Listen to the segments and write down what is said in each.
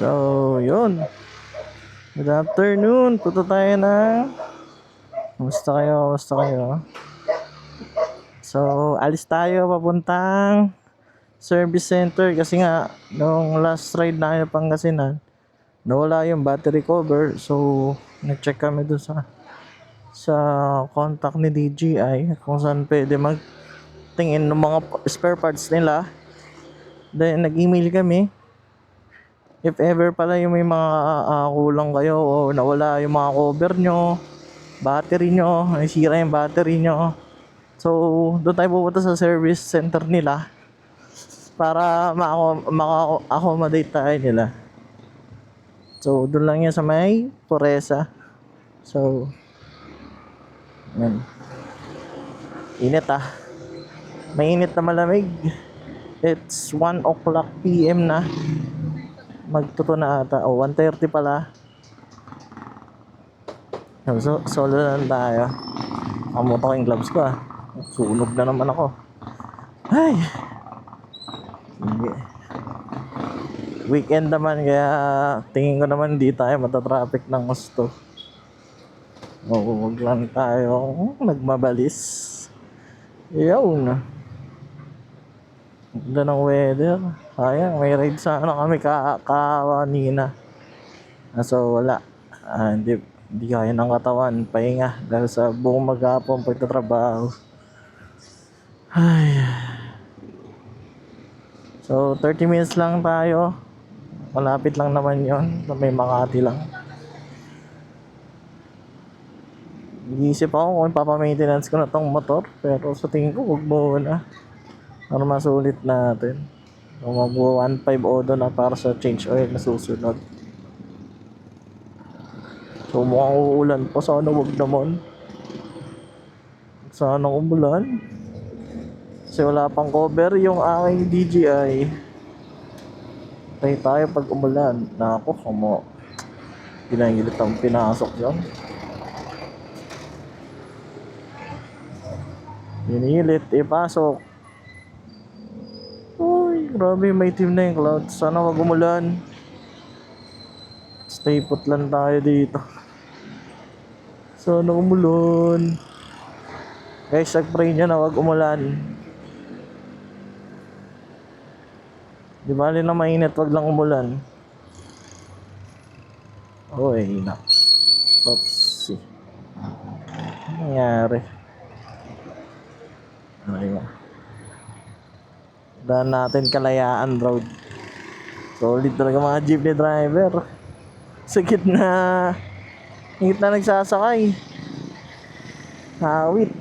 So, yun. Good afternoon. Punta tayo na. Kumusta kayo? Kumusta kayo? So, alis tayo papuntang service center kasi nga nung last ride na Pangasinan, nawala yung battery cover. So, nag-check kami dun sa contact ni DJI kung saan pwede magtingin ng mga spare parts nila. Then, nag-email kami. If ever pala yung may mga kulang kayo o nawala yung mga cover nyo, battery nyo, nasira yung battery nyo. So, doon tayo pupunta sa service center nila para maka-accommodate tayo nila. So, doon lang yan sa may Puresa. So, yan. Init mainit na malamig. It's 1 o'clock PM na. Magtuto na ata. 1:30 pala. So, solo lang tayo. Kamuto ko yung gloves ko Sunog na naman ako. Ay! Sige. Weekend naman kaya tingin ko naman hindi tayo matatraffic ng gusto. Huwag lang tayo nagmabalis. Yun. Ganda ng weather. Sayang, may ride sana kami kanina. So wala. Hindi kaya ng katawan. Pahinga. Dahil sa buong maghapon pagtatrabaho. Ay. So 30 minutes lang tayo. Malapit lang naman yon. May Makati lang. Iisip ako kung papamaintenance ko na tong motor. Pero sa tingin ko huwag muna. Para masulit natin. So, mag-1.5 odo na para sa change oil na susunod. So mukhang uulan pa. Sana wag naman. Sana umulan. Kasi wala pang cover yung aking DJI. Tayo tayo pag umulan. Nako, pinagilit ang pinasok yan. Pinilit, ipasok. Uy, grabe, may team na yung clouds. Sana wag umulan. Stay put lang tayo dito. Sana umulan. Guys, nag-pray nyo na wag umulan. Di bali na mainit, wag lang umulan. Uy, na. Oopsie. Ano nangyari? Ayun. Daan natin Kalayaan Road. Solid talaga mga jeepney driver. Sa gitna nagsasakay. Hawit.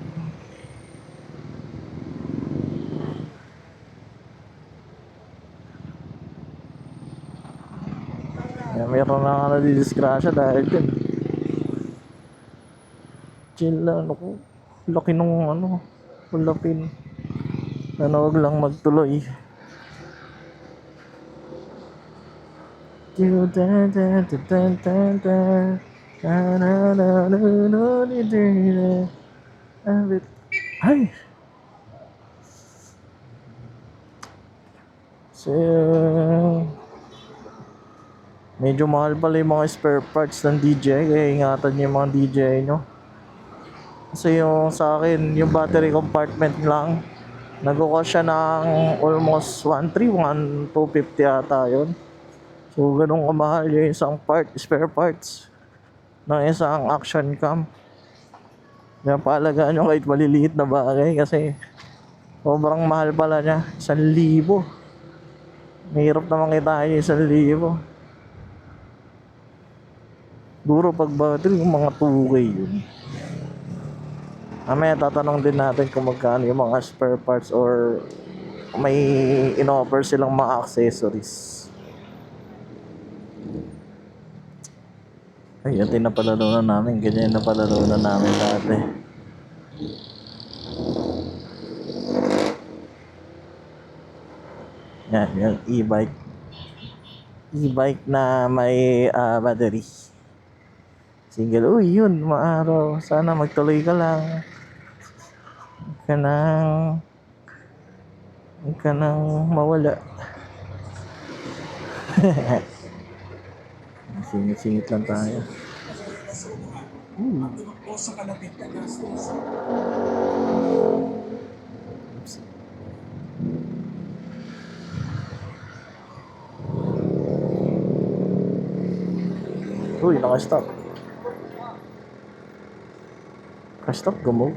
Meron na nadidisgrasya dahil dyan. Chill lang ako. Laki nung ulapin. Sana wag lang magtuloy. Ay! So, medyo mahal pala yung mga spare parts ng DJI. Kaya ingatan nyo yung mga DJI nyo. Kasi yung sa akin, yung battery compartment lang, nag-cost siya ng almost 1,250 ata yun. So ganun kamahal yung isang spare parts ng isang action cam. Kaya paalagaan nyo kahit maliliit na bagay kasi sobrang mahal pala niya. 1,000. Mahirap naman kitain yung 1,000. Duro pag battery yung mga 2K yun. Mamaya tatanong din natin kung magkano yung mga spare parts or may in-offer silang mga accessories. Ay, yan tinapalalunan namin. Ganyan na palalunan namin dati. Yan, yung e-bike. E-bike na may battery. Single, uy yun, maaraw. Sana magtuloy ka lang. Huwag ka nang mawala. Singit-singit lang tayo. Oops. Uy, naka-stop. Naka-stop, gumaw.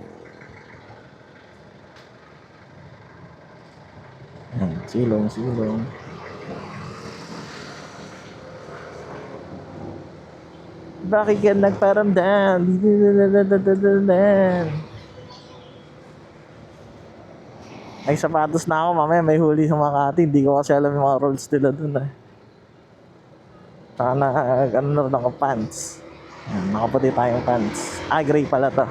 Silong, silong. Bakit ka nagparamdam? Ay, sapatos na ako. Mamaya may huli sa Makati. Hindi ko kasi alam yung mga rules nila dun eh. Saka na, ano na rin ako, pants. Nakaputi tayong pants. Ah, gray pala to.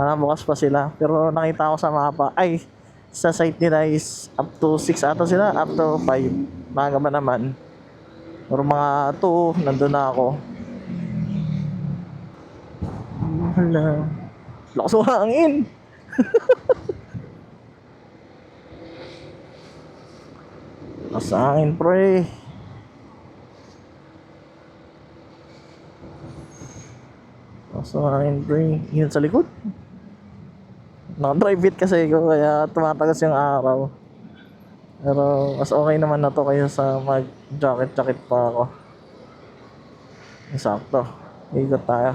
Bukas pa sila. Pero nakita ko sa mapa. Ay, sa site nila is up to 6 ata sila. Up to 5. Maaga ba naman? Pero mga 2, nandun na ako. Hala. Lakas ng hangin. Lakas ng hangin, pre. Lakas ng hangin, pre. Yun sa likod. Naka-drive it kasi ko kaya tumatagas yung araw. Pero mas okay naman na to kaya sa mag-jacket pa ako. Sakto. Ikot tayo.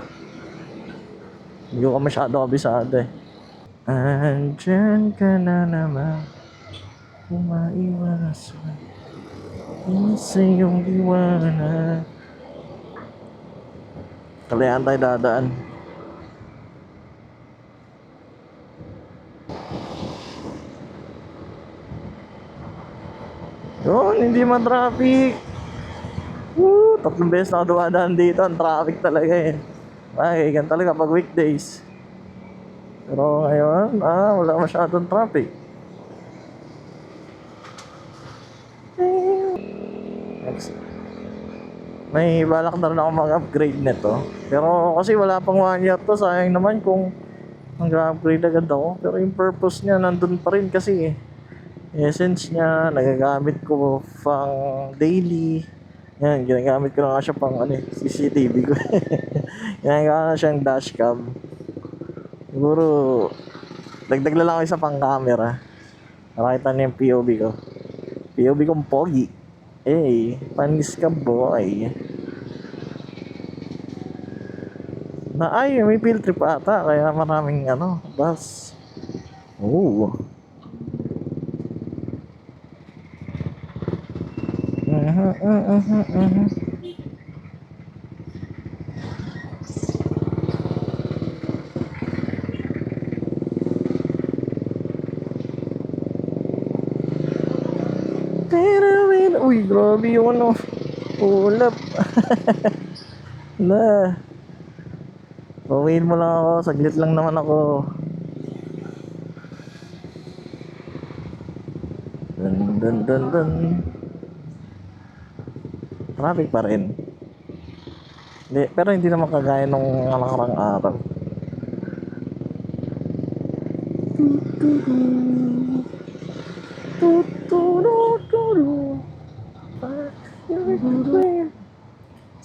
Hindi ko masyado kabisado eh. Andyan ka na naman. Umaiwasan sa iyong liwanag. Kalayan tayo dadaan. Yun, hindi man traffic. Woo, 3 beses na ako dumadaan dito. Ang traffic talaga eh. Ay, ganun talaga pag weekdays. Pero ngayon, wala masyadong traffic. May balak na rin ako mag-upgrade nito. Pero kasi wala pang 1 year to. Sayang naman kung mag-upgrade agad ako. Pero yung purpose niya nandun pa rin kasi eh. Essence niya, nagagamit ko pang daily. Yan, ginagamit ko na nga siya pang CCTV ko. Ginagamit na siyang dashcam. Siguro, dagdag lang ako isa pang camera. Nakita niyo yung POV ko. POV kong pogi. Panis ka boy. Ay, may field trip ata. Kaya maraming bus. Oh. Uy, grabe yung ulap. Na. Pawiin mo lang ako, saglit lang naman ako. Dun. Traffic pa rin. Hindi, pero hindi naman kagaya nung nakarang araw.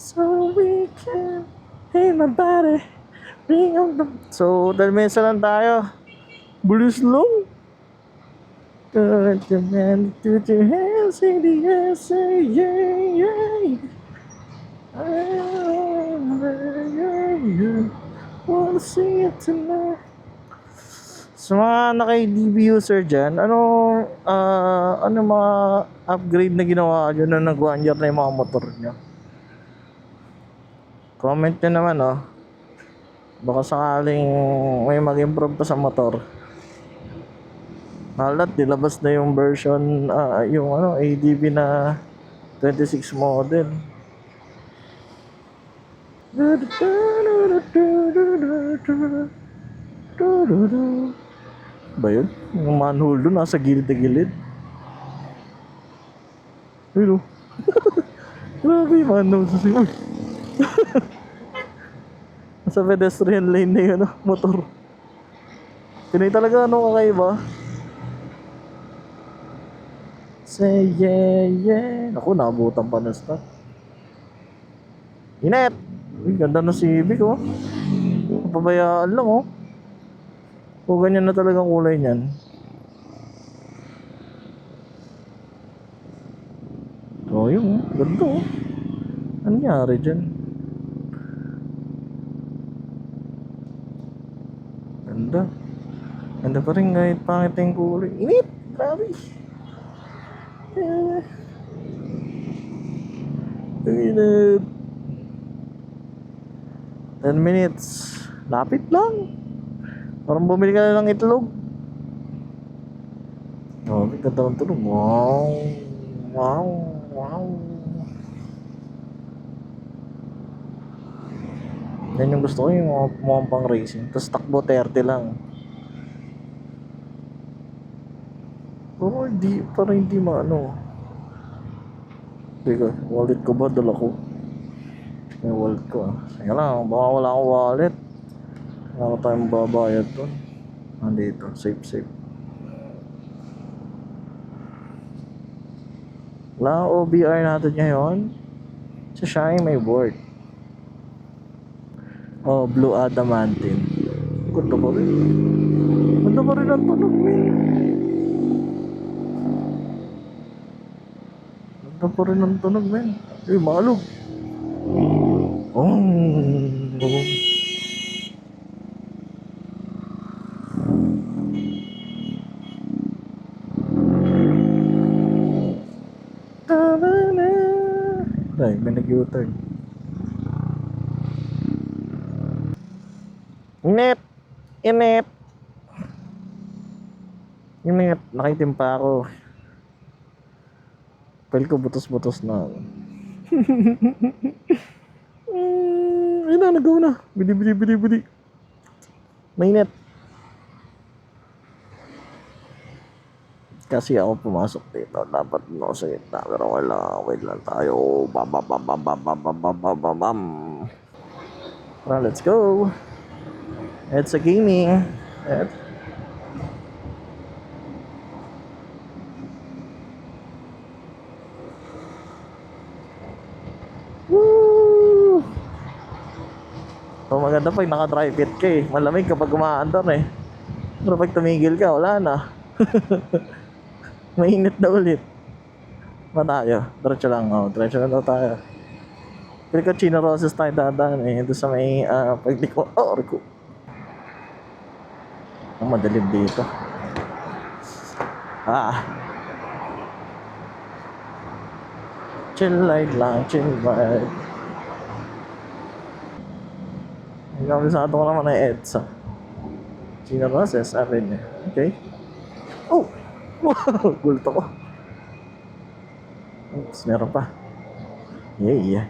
So we can hey my body bring on the. So dahil may isa lang tayo. Bulis lang. Put your hand to your hands in the air, say yeah. Wanna see it tonight. Sa mga naka-DB user dyan, ano mga upgrade na ginawa nyo na nag-1 year na yung mga motor nyo? Comment nyo naman baka sakaling may mag-improve pa sa motor. Halat, nilabas na yung version, yung ADB na 26 model. Ba yun? Yung manhole doon, nasa gilid na gilid. Ayun grabe yung manhole sa siya. Nasa pedestrian lane na yun, motor. Pinay talaga kakaiba. Say yeah. Naku, nakabutan pa na stop. Init! Uy, ganda ng Civic oh. Pabayaan lang oh. O ganyan na talagang kulay niyan. So yun oh, ganda oh. Ano nangyari dyan? Ganda. Ganda pa rin kahit pangit yung kulay. Init! Grabe! Init! 10 minutes. Lapit lang. Parang bumili ka na ng itlog. Oh, ganda ng tulog. Wow! Wow! Wow! Yan yung gusto ko, yung mga pang racing. Tapos takbo 30 lang. Parang hindi maano. Teka, wallet ko ba? Dala ko. Yung wallet ko ah. Sige lang, baka wala akong wallet. Wala tayong babayad doon. Nandito, safe. Wala ang OBR natin ngayon. Sa Shine may board. Oh, Blue Adamantine. Ganda pa rin. Ganda pa rin ang tunog, man. Ganda pa rin ang tunog, man. Eh, malog. Oh. Ay, may nag-U-turn. Init! Init! Init! Nakitim pa ako. Pwede ko butos-butos na. Ayun na, nagawa na. Bili. Mainit. Kasi ako pumasok dito. Dapat no sa gitna. Pero wait lang tayo. Bam. Well, let's go. It's a gaming. Woo! So maganda pag naka-drive it ka eh. Malamig kapag umaandar eh. Pero pag tumigil ka, wala na. Mainit na ulit. Ba tayo? Diretso lang. Oh, diretso na daw tayo. Pili ko Chino Roses tayo dadaan eh. Doon sa may pagliko. Oh, Rico. Ang madilim dito. Chill light lang. Chill light. Ang kabisado ko naman ay EDSA. Chino Roses Avenue. Okay. Oh! Wow! Gulto ko. Oops, meron pa. Yeah.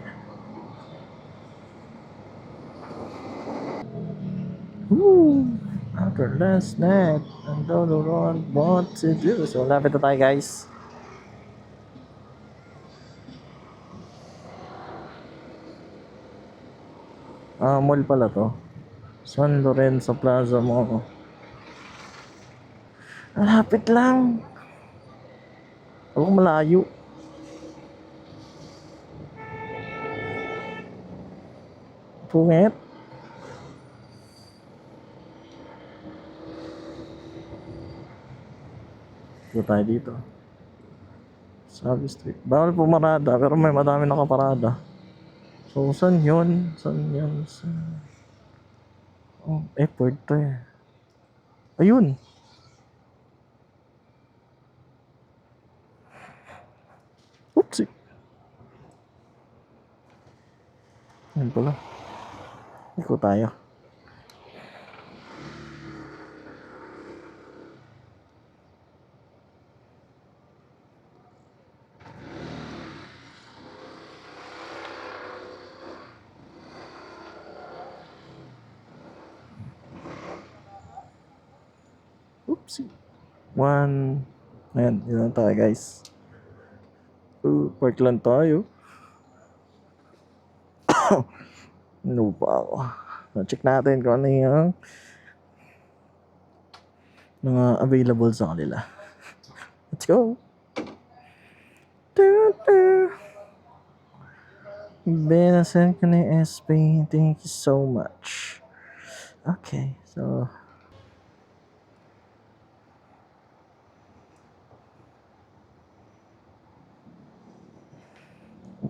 Woo! After last night, I don't know what to do. So, lapit na tayo guys. Mall pala to. San Lorenzo Plaza Mall. Lapit lang. Ako malayo. Pungit. Ito tayo dito. Sabi Street. Bawal pumarada pero may madami nakaparada. So, saan yun? Oh, airport to eh. Ayun. Oopsie. Ayun pala. Ikaw tayo. Oopsie. One. Ayan, yun lang tayo guys. Park lang tayo. Ano pa ako? Check natin kung ano yung mga available sa kanila. Let's go. Ben, send ko na yung SP. Thank you so much. Okay, so...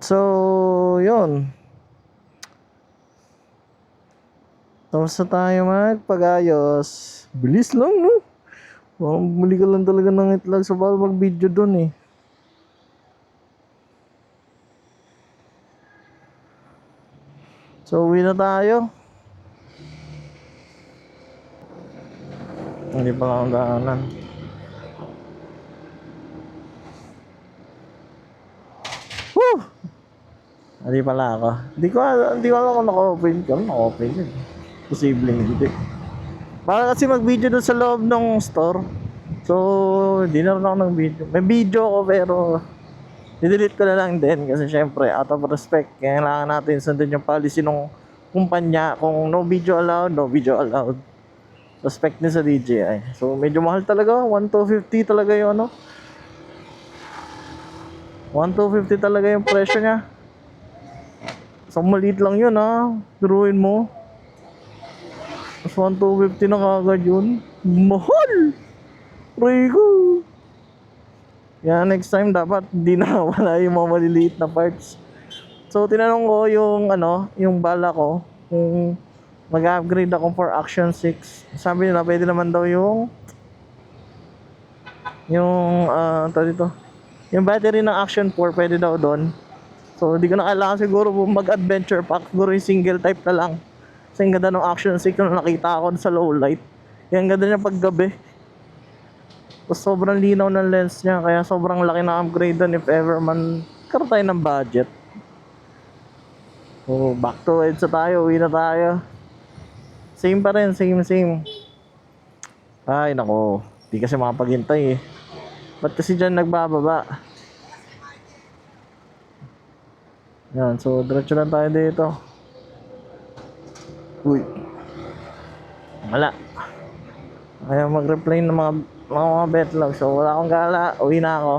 So, yun. Tapos na tayo magpag-ayos. Bilis lang, no? Parang bumili ka lang talaga ng itlog sa bawal mag-video dun eh. So, uwi na tayo. Hindi pa lang ang daanan. Woo! Hindi pala ako. Hindi ko alam kung naka-open ka. Naka-open yun. Posibleng hindi. Para kasi mag-video doon sa loob ng store. So, hindi na rin ako ng video. May video ako pero i-delete ko na lang din kasi syempre out of respect kailangan natin sundin yung policy ng kumpanya. Kung no video allowed, no video allowed. Respect din sa DJI. So, medyo mahal talaga. 1,250 talaga yung ano. 1,250 talaga yung presyo niya. So, maliit lang yun ha. Turuin mo. Mas 1,250 na kagad yun. Mahal! Rico! Yan, next time dapat di na wala yung mga maliliit na parts. So, tinanong ko yung ano, yung bala ko. Kung mag-upgrade ako for Action 6. Sabi nila, pwede naman daw yung dito. Yung battery ng Action 4, pwede daw doon. So, di ko na kailangan siguro mag-adventure pack. Siguro yung single type na lang. Kasi ang ganda ng Action 6 na nakita ko sa low light. Yan, ganda niya paggabi. Tapos sobrang linaw ng lens niya. Kaya sobrang laki na upgrade doon if ever man karoon tayo ng budget. So, back to EDSA tayo. Uwi na tayo. Same pa rin. Same. Ay, nako. Di kasi makapaghintay eh. Ba't kasi dyan nagbababa? Yan, so diretso lang tayo dito. Uy. Wala. Ayaw mag-reply ng mga betlog. So wala akong gala. Uwi na ako.